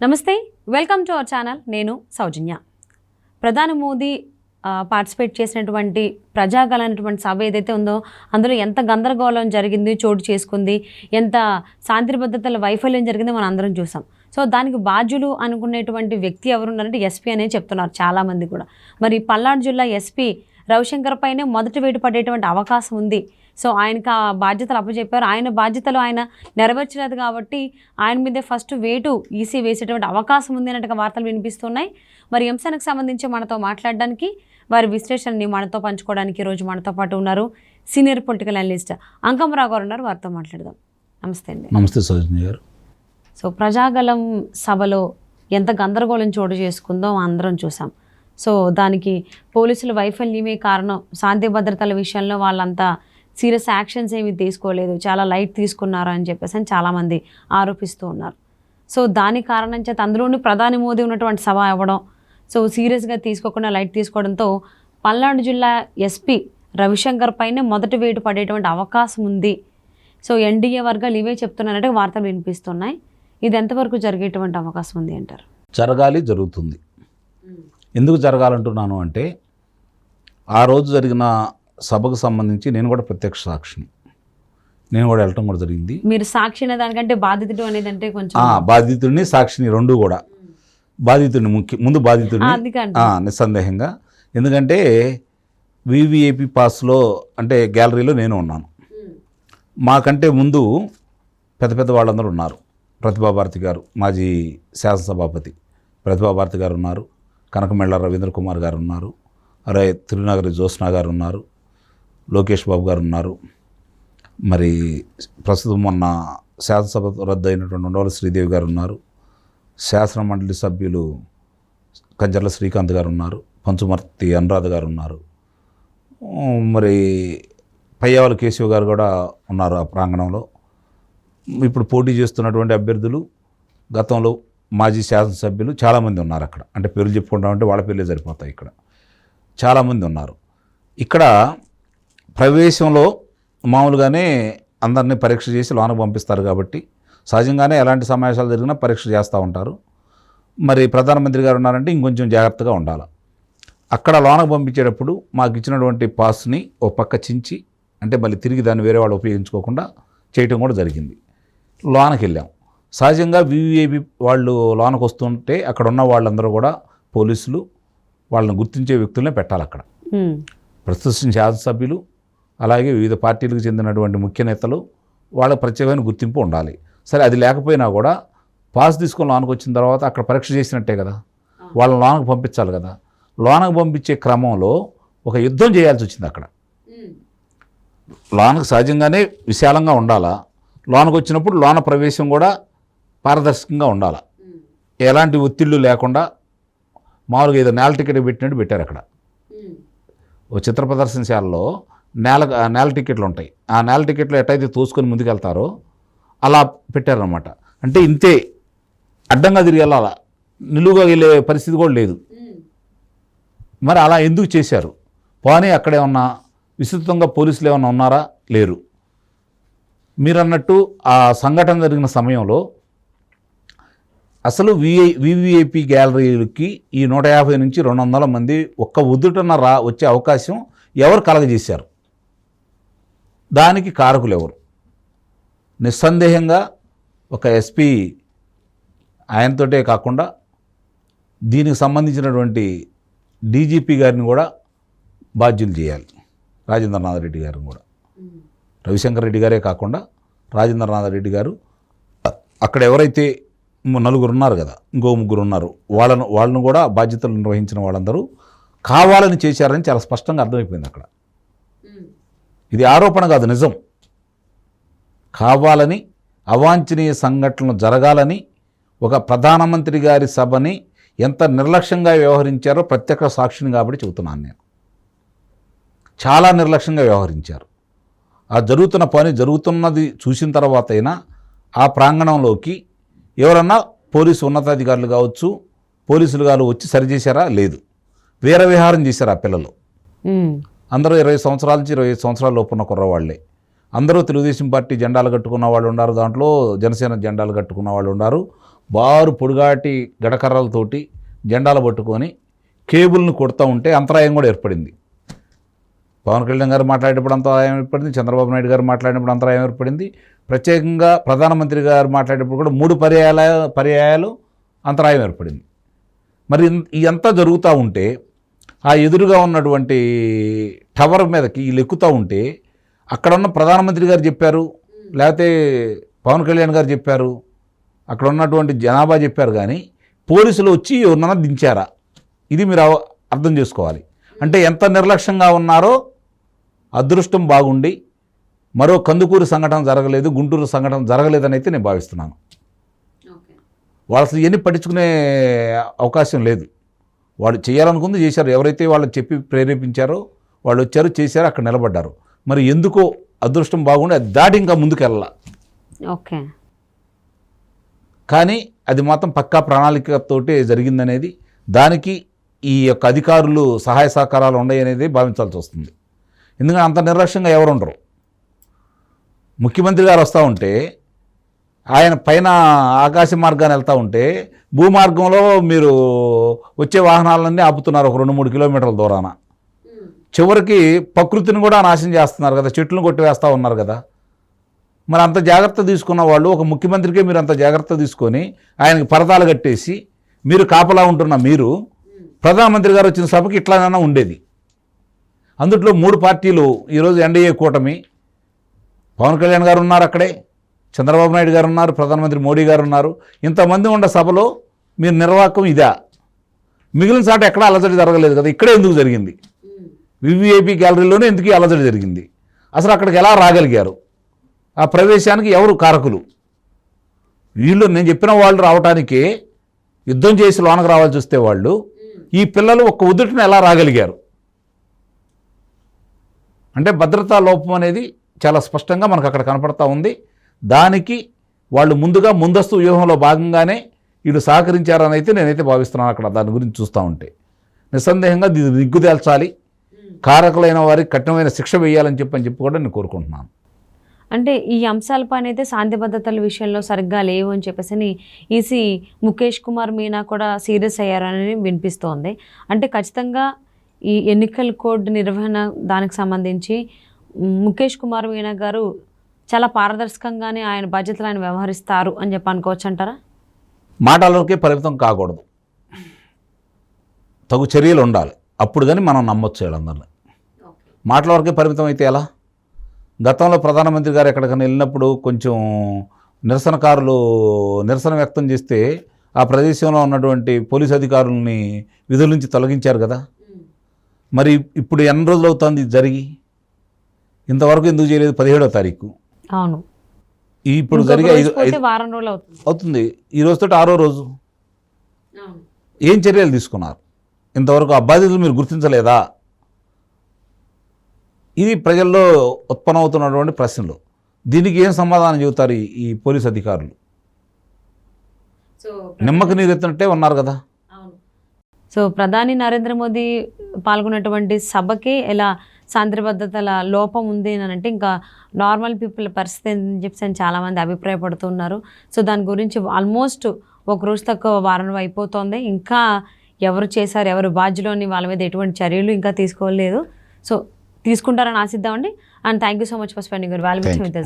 నమస్తే, welcome to our channel. నేను సౌజన్య. ప్రధాని మోదీ పార్టిసిపేట్ చేసినటువంటి ప్రజాగలైనటువంటి సభ ఏదైతే ఉందో అందులో ఎంత గందరగోళం జరిగింది, చోటు చేసుకుంది, ఎంత శాంతి భద్రతల వైఫల్యం జరిగిందో మనం అందరం చూసాం. సో దానికి బాధ్యులు అనుకునేటువంటి వ్యక్తి ఎవరున్నారంటే ఎస్పీ అనే చెప్తున్నారు చాలామంది కూడా. మరి పల్నాడు జిల్లా ఎస్పీ రవిశంకర్ పైనే మొదటి వేటు పడేటువంటి అవకాశం ఉంది. సో ఆయనకు ఆ బాధ్యతలు అప్పచెప్పారు. ఆయన బాధ్యతలు ఆయన నెరవేర్చలేదు కాబట్టి ఆయన మీదే ఫస్ట్ వేటు ఈసీ వేసేటువంటి అవకాశం ఉంది అన్నట్టుగా వార్తలు వినిపిస్తున్నాయి. మరి అంశానికి సంబంధించి మనతో మాట్లాడడానికి, వారి విశ్లేషణని మనతో పంచుకోవడానికి ఈరోజు మనతో పాటు ఉన్నారు సీనియర్ పొలిటికల్ అనలిస్ట్ అంకమరావు గారు ఉన్నారు. వారితో మాట్లాడదాం. నమస్తే అండి. నమస్తే సౌజన్య గారు. సో ప్రజాగలం సభలో ఎంత గందరగోళం చోటు చేసుకుందో అందరం చూసాం. సో దానికి పోలీసుల వైఫల్యమే కారణం. శాంతి భద్రతల విషయంలో వాళ్ళంతా సీరియస్ యాక్షన్స్ ఏమీ తీసుకోలేదు, చాలా లైట్ తీసుకున్నారు అని చెప్పేసి చాలామంది ఆరోపిస్తూ ఉన్నారు. సో దాని కారణం చేత అందులోని ప్రధాని మోదీ ఉన్నటువంటి సభ అవ్వడం, సో సీరియస్గా తీసుకోకుండా లైట్ తీసుకోవడంతో పల్నాడు జిల్లా ఎస్పీ రవిశంకర్ పైనే మొదటి వేటు పడేటువంటి అవకాశం ఉంది. సో ఎన్డీఏ వర్గాలు ఇవే చెప్తున్నారంటే వార్తలు వినిపిస్తున్నాయి. ఇది ఎంతవరకు జరిగేటువంటి అవకాశం ఉంది అంటారు? జరుగుతుంది. ఎందుకు జరగాలంటున్నాను అంటే, ఆ రోజు జరిగిన సభకు సంబంధించి నేను కూడా ప్రత్యక్ష సాక్షిని, నేను కూడా వెళ్ళటం కూడా జరిగింది. మీరు సాక్షి అనే దానికంటే బాధితుడు అనేది అంటే కొంచెం బాధితుడిని సాక్షిని రెండు కూడా. బాధితుడిని ముందు బాధితుడిని నిస్సందేహంగా. ఎందుకంటే వివిఐపి పాస్లో అంటే గ్యాలరీలో నేను ఉన్నాను. మాకంటే ముందు పెద్ద పెద్ద వాళ్ళందరూ ఉన్నారు. ప్రతిభాభారతి గారు, మాజీ శాసనసభాపతి ప్రతిభాభారతి గారు ఉన్నారు. కనకమెళ్ళ రవీంద్ర కుమార్ గారు ఉన్నారు. అరే తిరునగరి జ్యోత్స్న గారు ఉన్నారు. లోకేష్ బాబు గారు ఉన్నారు. మరి ప్రస్తుతం మొన్న శాసనసభ రద్దు అయినటువంటి ఉండవల్లి శ్రీదేవి గారు ఉన్నారు. శాసన మండలి సభ్యులు కంజర్ల శ్రీకాంత్ గారు ఉన్నారు. పంచుమర్తి అనురాధ గారు ఉన్నారు. మరి పయ్యావల కేశవ్ గారు కూడా ఉన్నారు ఆ ప్రాంగణంలో. ఇప్పుడు పోటీ చేస్తున్నటువంటి అభ్యర్థులు గతంలో మాజీ శాసనసభ్యులు చాలామంది ఉన్నారు అక్కడ. అంటే పేర్లు చెప్పుకుంటామంటే వాళ్ళ పేర్లే సరిపోతాయి. ఇక్కడ చాలామంది ఉన్నారు. ఇక్కడ ప్రవేశంలో మామూలుగానే అందరినీ పరీక్ష చేసి లోనకు పంపిస్తారు కాబట్టి సహజంగానే ఎలాంటి సమావేశాలు జరిగినా పరీక్ష చేస్తూ ఉంటారు. మరి ప్రధానమంత్రి గారు ఉన్నారంటే ఇంకొంచెం జాగ్రత్తగా ఉండాలి. అక్కడ లోనకు పంపించేటప్పుడు మాకు ఇచ్చినటువంటి పాస్ని ఓ పక్క చించి, అంటే మళ్ళీ తిరిగి దాన్ని వేరే వాళ్ళు ఉపయోగించుకోకుండా చేయటం కూడా జరిగింది. లోనకి వెళ్ళాం. సహజంగా వివిఐపి వాళ్ళు లోనకు వస్తుంటే అక్కడ ఉన్న వాళ్ళందరూ కూడా పోలీసులు వాళ్ళని గుర్తించే వ్యక్తులనే పెట్టాలి అక్కడ. ప్రస్తుత శాసనసభ్యులు అలాగే వివిధ పార్టీలకు చెందినటువంటి ముఖ్య నేతలు వాళ్ళ ప్రత్యేకమైన గుర్తింపు ఉండాలి. సరే అది లేకపోయినా కూడా పాస్ తీసుకొని లోనకు వచ్చిన తర్వాత అక్కడ పరీక్ష చేసినట్టే కదా, వాళ్ళని లోనకు పంపించాలి కదా. లోనకు పంపించే క్రమంలో ఒక యుద్ధం చేయాల్సి వచ్చింది అక్కడ. లోనకు సహజంగానే విశాలంగా ఉండాలా. లోనకు వచ్చినప్పుడు లోన ప్రవేశం కూడా పారదర్శకంగా ఉండాలి. ఎలాంటి ఒత్తిళ్ళు లేకుండా మామూలుగా ఏదో నేల టికెట్ పెట్టినట్టు పెట్టారు అక్కడ. ఓ చిత్ర ప్రదర్శనశాలలో నేల టికెట్లు ఉంటాయి. ఆ నేల టికెట్లు ఎట్టయితే తోసుకొని ముందుకెళ్తారో అలా పెట్టారనమాట. అంటే ఇంతే, అడ్డంగా తిరిగి వెళ్ళాలా, నిలువుగా వెళ్ళే పరిస్థితి కూడా లేదు. మరి అలా ఎందుకు చేశారు? పోనీ అక్కడ ఏమన్నా విస్తృతంగా పోలీసులు ఏమన్నా ఉన్నారా? లేరు. మీరు అన్నట్టు ఆ సంఘటన జరిగిన సమయంలో అసలు వివిఐపి గ్యాలరీలకి ఈ 150 నుంచి 200 మంది ఒక్క ఉదుటన వచ్చే అవకాశం ఎవరు కలగజేశారు? దానికి కారకులు ఎవరు? నిస్సందేహంగా ఒక ఎస్పీ ఆయనతోటే కాకుండా దీనికి సంబంధించినటువంటి డీజీపీ గారిని కూడా బాధ్యులు చేయాలి. రాజేంద్రనాథ్ రెడ్డి గారిని కూడా, రవిశంకర్ రెడ్డి గారే కాకుండా రాజేంద్రనాథ్ రెడ్డి గారు, అక్కడ ఎవరైతే నలుగురు ఉన్నారు కదా, ఇంకో ముగ్గురు ఉన్నారు, వాళ్ళను కూడా బాధ్యతలు నిర్వహించిన వాళ్ళందరూ కావాలని చేశారని చాలా స్పష్టంగా అర్థమైపోయింది అక్కడ. ఇది ఆరోపణ కాదు, నిజం. కావాలని అవాంఛనీయ సంఘటనలు జరగాలని ఒక ప్రధానమంత్రి గారి సభని ఎంత నిర్లక్ష్యంగా వ్యవహరించారో ప్రత్యక్ష సాక్షిని కాబట్టి చెబుతున్నాను నేను. చాలా నిర్లక్ష్యంగా వ్యవహరించారు. ఆ జరుగుతున్న పని జరుగుతున్నది చూసిన తర్వాత అయినా ఆ ప్రాంగణంలోకి ఎవరన్నా పోలీసు ఉన్నతాధికారులు కావచ్చు, పోలీసులు గారు వచ్చి సరిచేశారా? లేదు. వేరే విహారం చేశారు ఆ పిల్లలు. అందరూ 20 సంవత్సరాల నుంచి 25 సంవత్సరాల లోపు ఉన్న కుర్రవాళ్లే. అందరూ తెలుగుదేశం పార్టీ జెండాలు కట్టుకున్న వాళ్ళు ఉన్నారు, దాంట్లో జనసేన జెండాలు కట్టుకున్న వాళ్ళు ఉన్నారు, బారు పొడుగాటి గడకర్రలతోటి జెండాలు పట్టుకొని కేబుల్ని కొడుతూ ఉంటే అంతరాయం కూడా ఏర్పడింది. పవన్ కళ్యాణ్ గారు మాట్లాడేటప్పుడు అంతరాయం ఏర్పడింది, చంద్రబాబు నాయుడు గారు మాట్లాడినప్పుడు అంతరాయం ఏర్పడింది, ప్రత్యేకంగా ప్రధానమంత్రి గారు మాట్లాడేటప్పుడు కూడా 3 పర్యాయాలు అంతరాయం ఏర్పడింది. మరి ఇదంతా జరుగుతూ ఉంటే ఆ ఎదురుగా ఉన్నటువంటి టవర్ మీదకి వీళ్ళు ఎక్కుతూ ఉంటే అక్కడ ఉన్న ప్రధానమంత్రి గారు చెప్పారు, లేకపోతే పవన్ కళ్యాణ్ గారు చెప్పారు, అక్కడ ఉన్నటువంటి జనాభా చెప్పారు, కానీ పోలీసులు వచ్చి ఎవరినన్నా దించారా? ఇది మీరు అర్థం చేసుకోవాలి. అంటే ఎంత నిర్లక్ష్యంగా ఉన్నారో. అదృష్టం బాగుండి మరో కందుకూరు సంఘటన జరగలేదు, గుంటూరు సంఘటన జరగలేదని అయితే నేను భావిస్తున్నాను. వాళ్ళు అసలు ఇవన్నీ పట్టించుకునే అవకాశం లేదు. వాళ్ళు చేయాలనుకుంది చేశారు. ఎవరైతే వాళ్ళని చెప్పి ప్రేరేపించారో వాళ్ళు వచ్చారు, చేశారు, అక్కడ నిలబడ్డారు. మరి ఎందుకో అదృష్టం బాగుండి అది దాటి ఇంకా ముందుకు వెళ్ళాల. ఓకే, కానీ అది మాత్రం పక్కా ప్రణాళికతోటే జరిగిందనేది, దానికి ఈ యొక్క అధికారులు సహాయ సహకారాలు ఉన్నాయనేది భావించాల్సి వస్తుంది. ఎందుకంటే అంత నిర్లక్ష్యంగా ఎవరు ఉండరు. ముఖ్యమంత్రి గారు వస్తూ ఉంటే ఆయన పైన ఆకాశ మార్గాన్ని వెళ్తూ ఉంటే భూమార్గంలో మీరు వచ్చే వాహనాలన్నీ ఆపుతున్నారు ఒక 2-3 కిలోమీటర్ల దూరాన. చివరికి ప్రకృతిని కూడా నాశనం చేస్తున్నారు కదా, చెట్లను కొట్టివేస్తూ ఉన్నారు కదా. మరి అంత జాగ్రత్త తీసుకున్న వాళ్ళు, ఒక ముఖ్యమంత్రికే మీరు అంత జాగ్రత్త తీసుకొని ఆయనకి పరదాలు కట్టేసి మీరు కాపలా ఉంటున్న మీరు ప్రధానమంత్రి గారు వచ్చిన సభకి ఇట్లానైనా ఉండేది. అందుట్లో 3 పార్టీలు ఈరోజు ఎన్డీఏ కూటమి, పవన్ కళ్యాణ్ గారు ఉన్నారు అక్కడే, చంద్రబాబు నాయుడు గారు ఉన్నారు, ప్రధానమంత్రి మోడీ గారు ఉన్నారు. ఇంతమంది ఉన్న సభలో మీరు నిర్వాహకం ఇదా? మిగిలిన సాట ఎక్కడా అలజడి జరగలేదు కదా, ఇక్కడే ఎందుకు జరిగింది? వివిఐపి గ్యాలరీలోనే ఎందుకు ఈ అలజడి జరిగింది? అసలు అక్కడికి ఎలా రాగలిగారు? ఆ ప్రవేశానికి ఎవరు కారకులు? వీళ్ళు నేను చెప్పిన వాళ్ళు రావటానికే యుద్ధం చేసి లోనకు రావాల్సి వస్తే వాళ్ళు, ఈ పిల్లలు ఒక్క ఉదుటిన ఎలా రాగలిగారు? అంటే భద్రతా లోపం అనేది చాలా స్పష్టంగా మనకు అక్కడ కనపడతా ఉంది. దానికి వాళ్ళు ముందస్తు వ్యూహంలో భాగంగానే వీళ్ళు సహకరించారని అయితే నేనైతే భావిస్తున్నాను. అక్కడ దాని గురించి చూస్తూ ఉంటే నిస్సందేహంగా దిగ్గుదేల్చాలి, కారకులైన వారికి కఠినమైన శిక్ష వేయాలని చెప్పి కూడా నేను కోరుకుంటున్నాను. అంటే ఈ అంశాలపైన అయితే శాంతి భద్రతల విషయంలో సరిగ్గా లేవు అని చెప్పేసి ఈసీ ముఖేష్ కుమార్ మీనా కూడా సీరియస్ అయ్యారని వినిపిస్తోంది. అంటే ఖచ్చితంగా ఈ ఎన్నికల కోడ్ నిర్వహణ దానికి సంబంధించి ముఖేష్ కుమార్ మీనా గారు చాలా పారదర్శకంగానే ఆయన బాధ్యతలు ఆయన వ్యవహరిస్తారు అని చెప్పి అనుకోవచ్చు అంటారా? మాటలకే పరిమితం కాకూడదు, తగు చర్యలు ఉండాలి. అప్పుడు కానీ మనం నమ్మొచ్చు వీళ్ళందరినీ. మాటల వరకే పరిమితం అయితే ఎలా? గతంలో ప్రధానమంత్రి గారు ఎక్కడికైనా వెళ్ళినప్పుడు కొంచెం నిరసనకారులు నిరసన వ్యక్తం చేస్తే ఆ ప్రదేశంలో ఉన్నటువంటి పోలీసు అధికారులని విధుల నుంచి తొలగించారు కదా. మరి ఇప్పుడు ఎన్ని రోజులు అవుతుంది ఇది జరిగి? ఇంతవరకు ఎందుకు చేయలేదు? 17వ తారీఖు. అవును, ఇప్పుడు జరిగే వారం రోజులు అవుతుంది. ఈ రోజుతో 6వ రోజు. ఏం చర్యలు తీసుకున్నారు? ఇంతవరకు ఆ బాధితులు మీరు గుర్తించలేదా? ఇది ప్రజల్లో ఉత్పన్నమవుతున్నటువంటి ప్రశ్నలు. దీనికి ఏం సమాధానం చెబుతారు ఈ పోలీసు అధికారులు? నిమ్మకు నీరెత్తినట్టే ఉన్నారు కదా. సో ప్రధాని నరేంద్ర మోదీ పాల్గొన్నటువంటి సభకి ఎలా శాంతి భద్రతల లోపం ఉంది అని అంటే ఇంకా నార్మల్ పీపుల్ పరిస్థితి అని చెప్పి చాలామంది అభిప్రాయపడుతున్నారు. సో దాని గురించి ఆల్మోస్ట్ ఒక రోజు తక్కువ వారం అయిపోతుంది. ఇంకా ఎవరు చేశారు, ఎవరు బాధ్యులు అని వాళ్ళ మీద ఎటువంటి చర్యలు ఇంకా తీసుకోలేదు. సో తీసుకుంటారని ఆశిద్దామండి. And thank you so much for spending your valuable time with us.